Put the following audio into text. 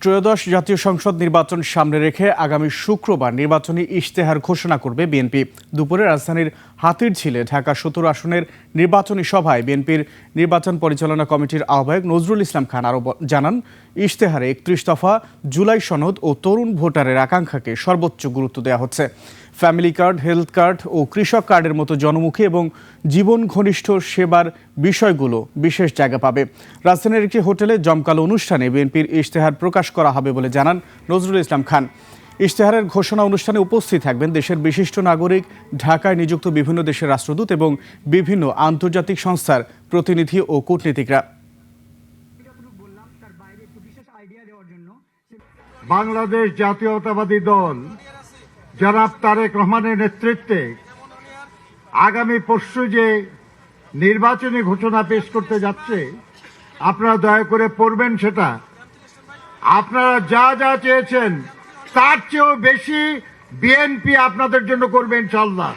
ত্রয়োদশ জাতীয় সংসদ নির্বাচন সামনে রেখে আগামী শুক্রবার নির্বাচনী ইশতেহার ঘোষণা করবে বিএনপি। দুপুরে রাজধানীর হাতিরঝিলে ঢাকা ১৭ আসনের নির্বাচনী সভায় বিএনপির নির্বাচন পরিচালনা কমিটির আহ্বায়ক নজরুল ইসলাম খান আরও জানান, ইশতেহারে ৩১ দফা, জুলাই সনদ ও তরুণ ভোটারের আকাঙ্ক্ষাকে সর্বোচ্চ গুরুত্ব দেওয়া হচ্ছে। ফ্যামিলি কার্ড, হেলথ কার্ড ও কৃষক কার্ডের মতো জনমুখী এবং জীবন ঘনিষ্ঠ সেবার বিষয়গুলো বিশেষ জায়গা পাবে। রাজধানীর একটি হোটেলে জমকালো অনুষ্ঠানে বিএনপির ইশতেহার প্রকাশ করা হবে বলে জানান নজরুল ইসলাম খান। ইশতেহারের ঘোষণা অনুষ্ঠানে উপস্থিত থাকবেন দেশের বিশিষ্ট নাগরিক, ঢাকায় নিযুক্ত বিভিন্ন দেশের রাষ্ট্রদূত এবং বিভিন্ন আন্তর্জাতিক সংস্থার প্রতিনিধি ও কূটনীতিকরা। বাংলাদেশ জাতীয়তাবাদী দল জনাব তারেক রহমানের নেতৃত্বে আগামী পরশু যে নির্বাচনী ঘোষণা পেশ করতে যাচ্ছে, আপনারা দয়া করে পড়বেন সেটা। আপনারা যা যা চেয়েছেন তার চেয়েও বেশি বিএনপি আপনাদের জন্য করবে ইনশাআল্লাহ।